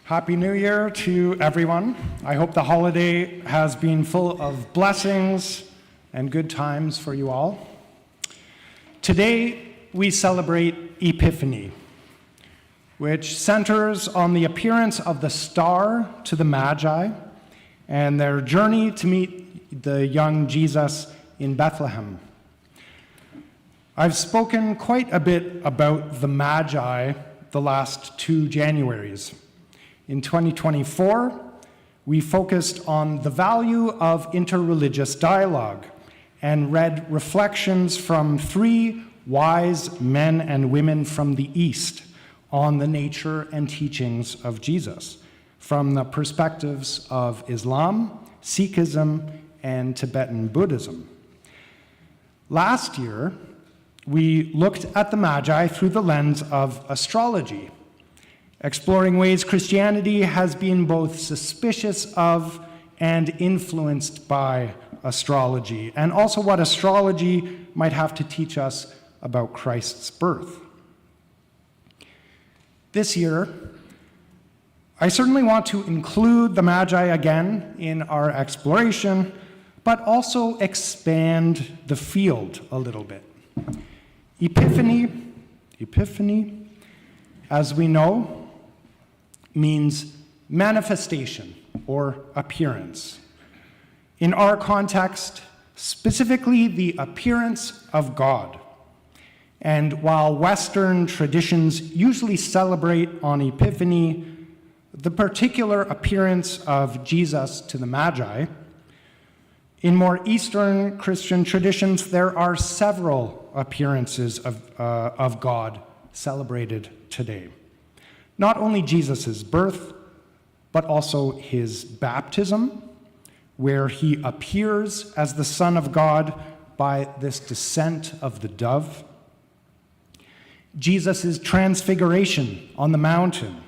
Happy New Year to everyone. I hope the holiday has been full of blessings and good times for you all. Today, we celebrate Epiphany, which centers on the appearance of the star to the Magi and their journey to meet the young Jesus in Bethlehem. I've spoken quite a bit about the Magi the last 2 Januaries. In 2024, we focused on the value of interreligious dialogue and read reflections from 3 wise men and women from the East on the nature and teachings of Jesus, from the perspectives of Islam, Sikhism, and Tibetan Buddhism. Last year, we looked at the Magi through the lens of astrology, exploring ways Christianity has been both suspicious of and influenced by astrology, and also what astrology might have to teach us about Christ's birth. This year, I certainly want to include the Magi again in our exploration, but also expand the field a little bit. Epiphany, as we know, means manifestation or appearance. In our context, specifically the appearance of God. And while Western traditions usually celebrate on Epiphany the particular appearance of Jesus to the Magi, in more Eastern Christian traditions, there are several appearances of God celebrated today. Not only Jesus' birth, but also his baptism, where he appears as the Son of God by this descent of the dove. Jesus' transfiguration on the mountain,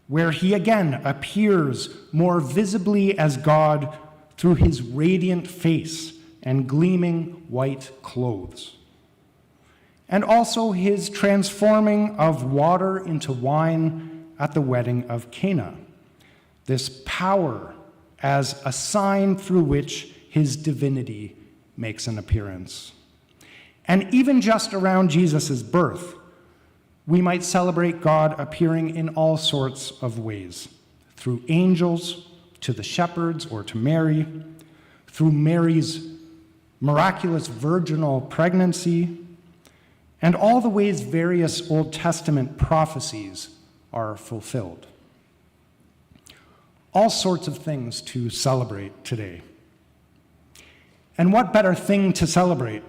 where he again appears more visibly as God through his radiant face and gleaming white clothes. And also his transforming of water into wine at the wedding of Cana, this power as a sign through which his divinity makes an appearance. And even just around Jesus' birth, we might celebrate God appearing in all sorts of ways, through angels, to the shepherds, or to Mary, through Mary's miraculous virginal pregnancy, and all the ways various Old Testament prophecies are fulfilled. All sorts of things to celebrate today. And what better thing to celebrate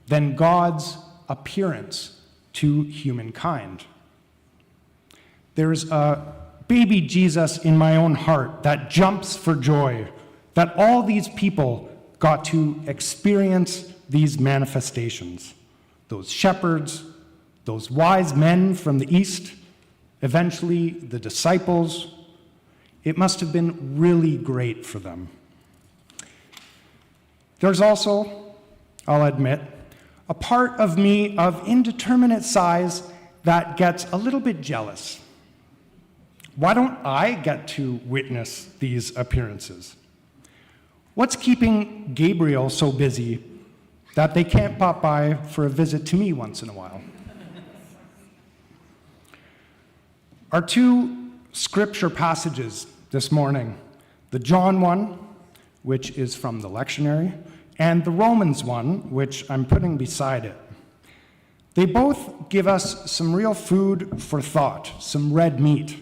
than God's appearance to humankind? There's a baby Jesus in my own heart that jumps for joy that all these people got to experience these manifestations. Those shepherds, those wise men from the East, eventually the disciples. It must have been really great for them. There's also, I'll admit, a part of me of indeterminate size that gets a little bit jealous. Why don't I get to witness these appearances? What's keeping Gabriel so busy that they can't pop by for a visit to me once in a while? Our 2 scripture passages this morning, the John one, which is from the lectionary, and the Romans one, which I'm putting beside it. They both give us some real food for thought, some red meat,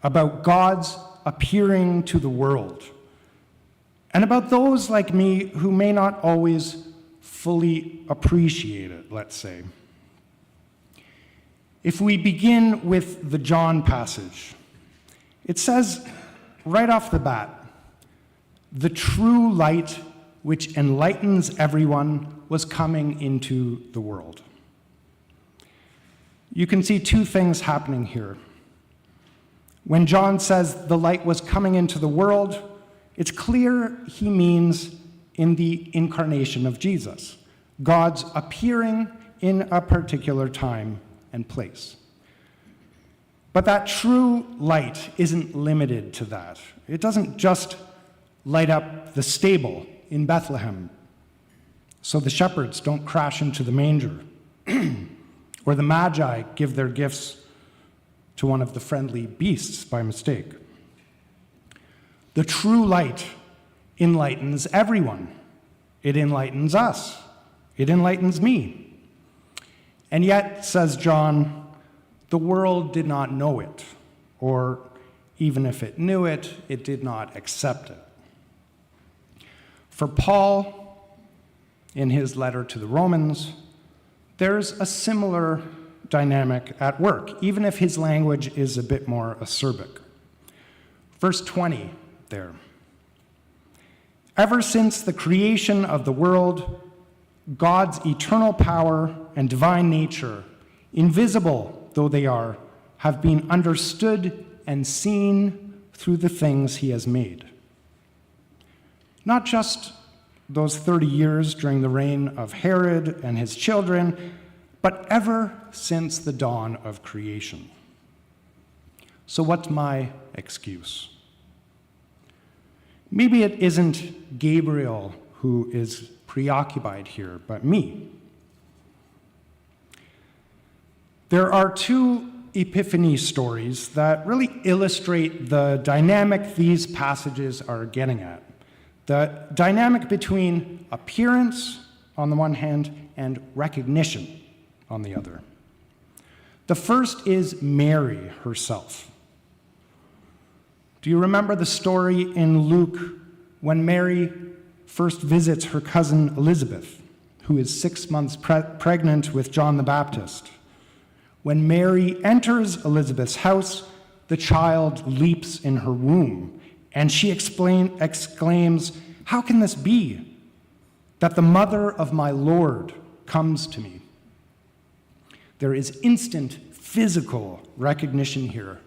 about God's appearing to the world, and about those like me who may not always fully appreciate it, let's say. If we begin with the John passage, it says right off the bat, the true light which enlightens everyone was coming into the world. You can see 2 things happening here. When John says the light was coming into the world, it's clear he means in the incarnation of Jesus, God's appearing in a particular time and place. But that true light isn't limited to that. It doesn't just light up the stable in Bethlehem so the shepherds don't crash into the manger, or the Magi give their gifts to one of the friendly beasts by mistake. The true light enlightens everyone. It enlightens us. It enlightens me. And yet, says John, the world did not know it, or even if it knew it, it did not accept it. For Paul, in his letter to the Romans, there's a similar dynamic at work, even if his language is a bit more acerbic. Verse 20 there. Ever since the creation of the world, God's eternal power and divine nature, invisible though they are, have been understood and seen through the things he has made. Not just those 30 years during the reign of Herod and his children, but ever since the dawn of creation. So what's my excuse? Maybe it isn't Gabriel who is preoccupied here, but me. There are two Epiphany stories that really illustrate the dynamic these passages are getting at. The dynamic between appearance on the one hand and recognition on the other. The first is Mary herself. Do you remember the story in Luke when Mary first visits her cousin Elizabeth, who is 6 months pregnant with John the Baptist? When Mary enters Elizabeth's house, the child leaps in her womb, and she exclaims, "How can this be, that the mother of my Lord comes to me?" There is instant physical recognition here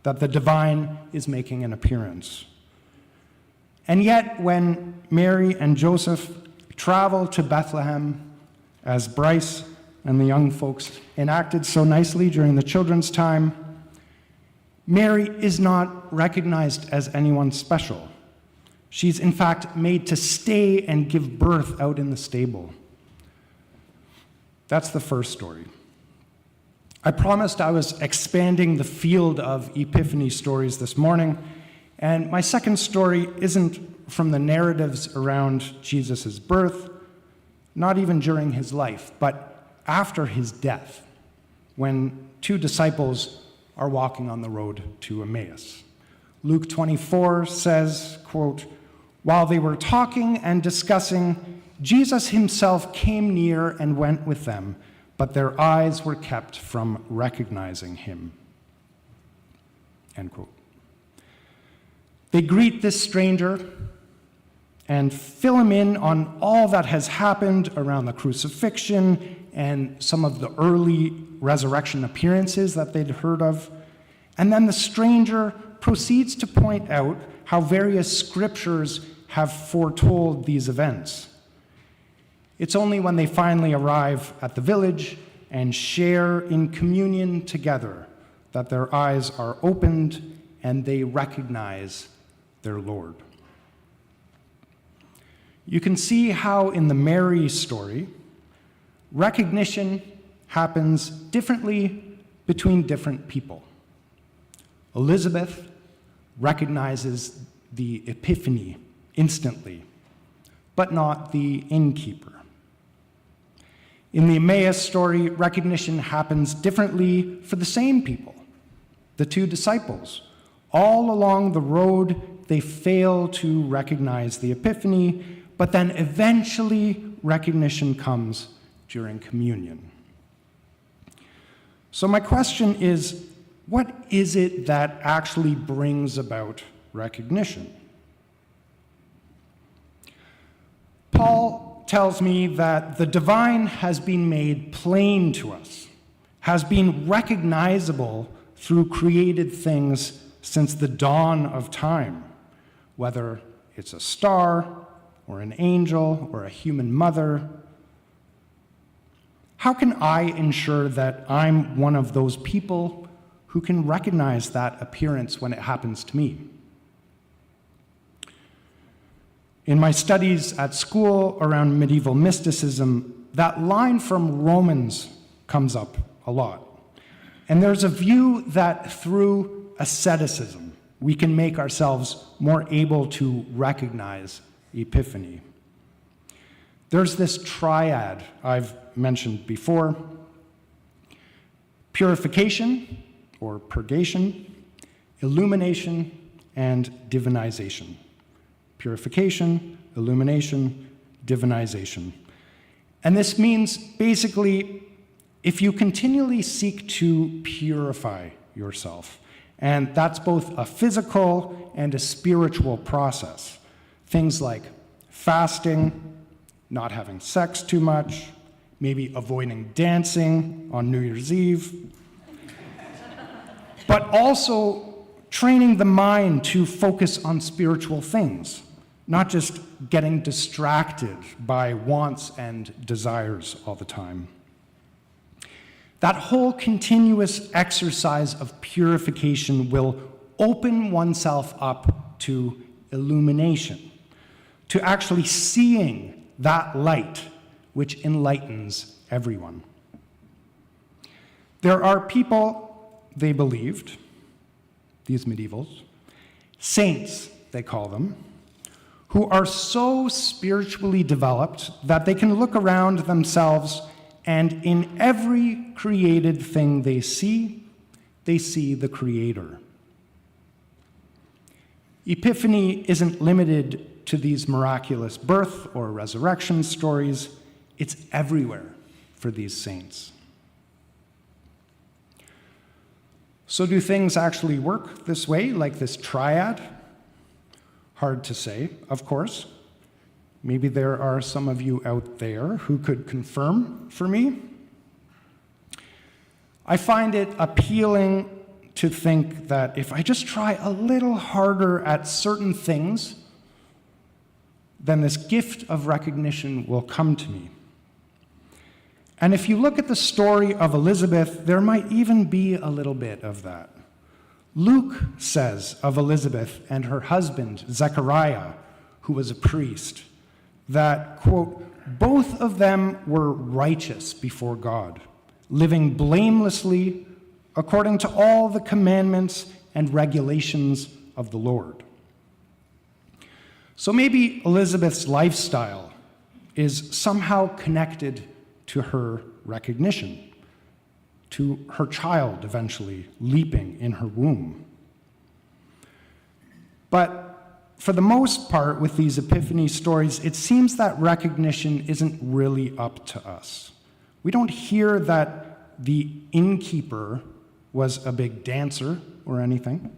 that the divine is making an appearance. And yet, when Mary and Joseph travel to Bethlehem, as Bryce and the young folks enacted so nicely during the children's time, Mary is not recognized as anyone special. She's in fact made to stay and give birth out in the stable. That's the first story. I promised I was expanding the field of Epiphany stories this morning, and my second story isn't from the narratives around Jesus' birth, not even during his life, but after his death, when two disciples are walking on the road to Emmaus. Luke 24 says, quote, "While they were talking and discussing, Jesus himself came near and went with them, but their eyes were kept from recognizing him." End quote. They greet this stranger and fill him in on all that has happened around the crucifixion and some of the early resurrection appearances that they'd heard of. And then the stranger proceeds to point out how various scriptures have foretold these events. It's only when they finally arrive at the village and share in communion together that their eyes are opened and they recognize their Lord. You can see how in the Mary story, recognition happens differently between different people. Elizabeth recognizes the Epiphany instantly, but not the innkeeper. In the Emmaus story, recognition happens differently for the same people, the two disciples. All along the road, they fail to recognize the Epiphany, but then eventually recognition comes during communion. So my question is, what is it that actually brings about recognition? Paul tells me that the divine has been made plain to us, has been recognizable through created things since the dawn of time, whether it's a star or an angel or a human mother. How can I ensure that I'm one of those people who can recognize that appearance when it happens to me. In my studies at school around medieval mysticism, that line from Romans comes up a lot. And there's a view that through asceticism, we can make ourselves more able to recognize Epiphany. There's this triad I've mentioned before: purification, or purgation, illumination, and divinization. Purification, illumination, divinization. And this means basically, if you continually seek to purify yourself, and that's both a physical and a spiritual process. Things like fasting, not having sex too much, maybe avoiding dancing on New Year's Eve, but also training the mind to focus on spiritual things, not just getting distracted by wants and desires all the time. That whole continuous exercise of purification will open oneself up to illumination, to actually seeing that light which enlightens everyone. There are people, they believed, these medievals, saints, they call them, who are so spiritually developed that they can look around themselves and in every created thing they see the Creator. Epiphany isn't limited to these miraculous birth or resurrection stories. It's everywhere for these saints. So do things actually work this way, like this triad? Hard to say, of course. Maybe there are some of you out there who could confirm for me. I find it appealing to think that if I just try a little harder at certain things, then this gift of recognition will come to me. And if you look at the story of Elizabeth, there might even be a little bit of that. Luke says of Elizabeth and her husband, Zechariah, who was a priest, that, quote, both of them were righteous before God, living blamelessly according to all the commandments and regulations of the Lord. So maybe Elizabeth's lifestyle is somehow connected to her recognition, to her child eventually leaping in her womb. But for the most part, with these Epiphany stories, it seems that recognition isn't really up to us. We don't hear that the innkeeper was a big dancer or anything.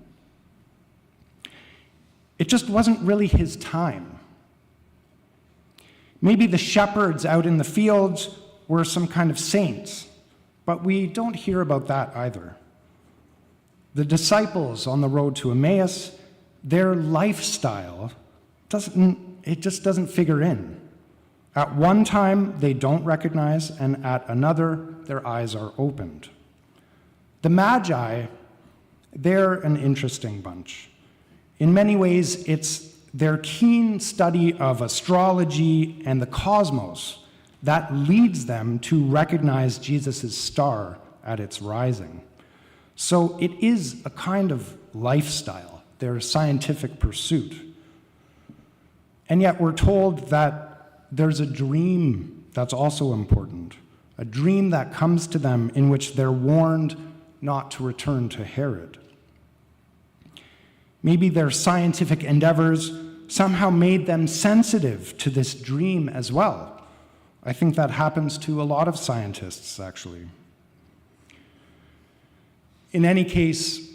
It just wasn't really his time. Maybe the shepherds out in the fields were some kind of saints, but we don't hear about that either. The disciples on the road to Emmaus, their lifestyle just doesn't figure in. At one time, they don't recognize, and at another, their eyes are opened. The Magi, they're an interesting bunch. In many ways, it's their keen study of astrology and the cosmos that leads them to recognize Jesus' star at its rising. So it is a kind of lifestyle, their scientific pursuit. And yet we're told that there's a dream that's also important, a dream that comes to them in which they're warned not to return to Herod. Maybe their scientific endeavors somehow made them sensitive to this dream as well. I think that happens to a lot of scientists, actually. In any case,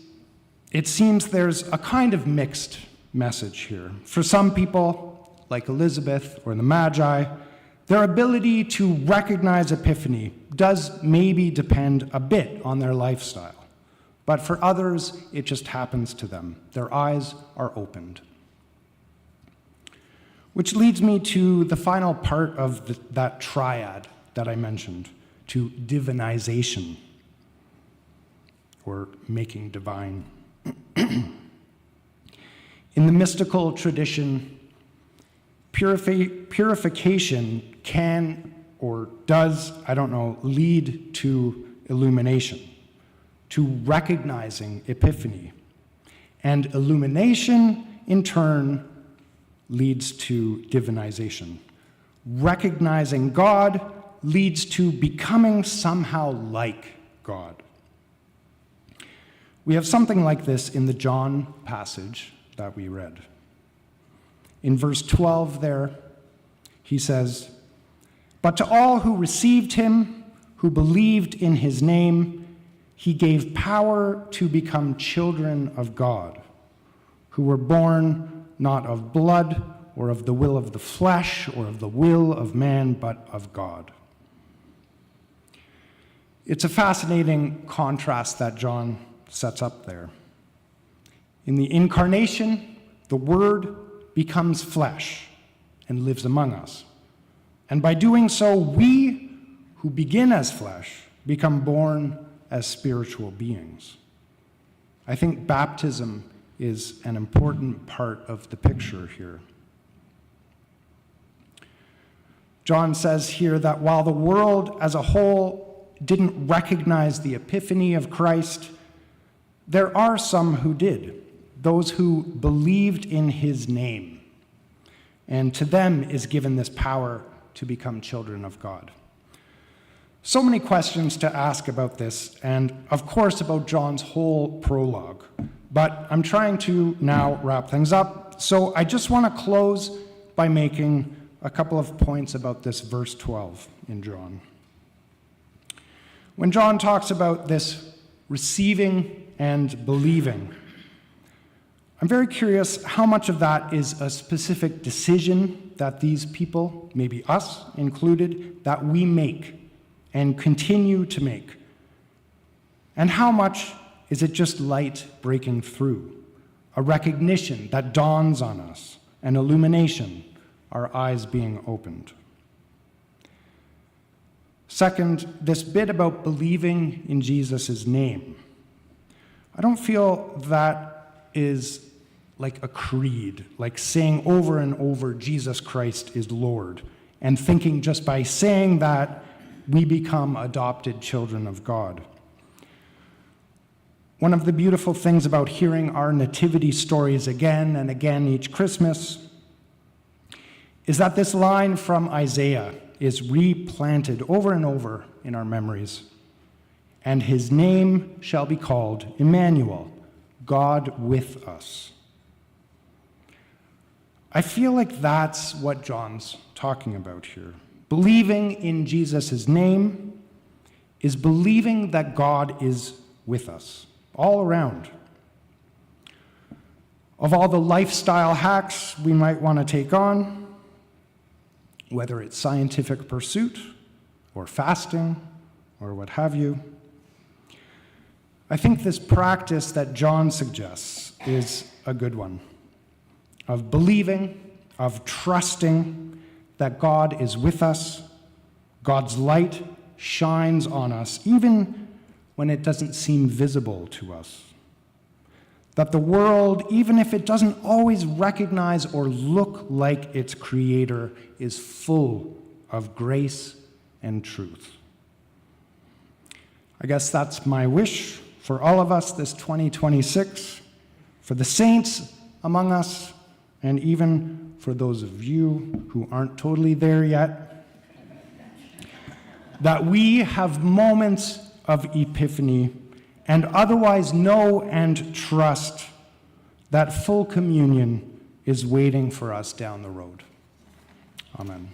it seems there's a kind of mixed message here. For some people, like Elizabeth or the Magi, their ability to recognize Epiphany does maybe depend a bit on their lifestyle. But for others, it just happens to them. Their eyes are opened. Which leads me to the final part of that triad that I mentioned, to divinization. or making divine. In the mystical tradition, purification can or does, lead to illumination, to recognizing epiphany. And illumination, in turn, leads to divinization. Recognizing God leads to becoming somehow like God. We have something like this in the John passage that we read. In verse 12 there, he says, "But to all who received him, who believed in his name, he gave power to become children of God, who were born not of blood or of the will of the flesh or of the will of man, but of God." It's a fascinating contrast that John sets up there. In the incarnation, the Word becomes flesh and lives among us. And by doing so, we who begin as flesh become born as spiritual beings. I think baptism is an important part of the picture here. John says here that while the world as a whole didn't recognize the epiphany of Christ, there are some who did, those who believed in his name. And to them is given this power to become children of God. So many questions to ask about this, and of course about John's whole prologue. But I'm trying to now wrap things up, so I just want to close by making a couple of points about this verse 12 in John. When John talks about this receiving and believing, I'm very curious how much of that is a specific decision that these people, maybe us included, that we make and continue to make. And how much is it just light breaking through, a recognition that dawns on us, an illumination, our eyes being opened. Second, this bit about believing in Jesus' name. I don't feel that is like a creed, like saying over and over, Jesus Christ is Lord, and thinking just by saying that, we become adopted children of God. One of the beautiful things about hearing our nativity stories again and again each Christmas is that this line from Isaiah is replanted over and over in our memories. And his name shall be called Emmanuel, God with us. I feel like that's what John's talking about here. Believing in Jesus' name is believing that God is with us, all around. Of all the lifestyle hacks we might want to take on, whether it's scientific pursuit or fasting or what have you, I think this practice that John suggests is a good one, of believing, of trusting that God is with us. God's light shines on us, even when it doesn't seem visible to us. That the world, even if it doesn't always recognize or look like its creator, is full of grace and truth. I guess that's my wish for all of us this 2026, for the saints among us, and even for those of you who aren't totally there yet, that we have moments of epiphany and otherwise know and trust that full communion is waiting for us down the road. Amen.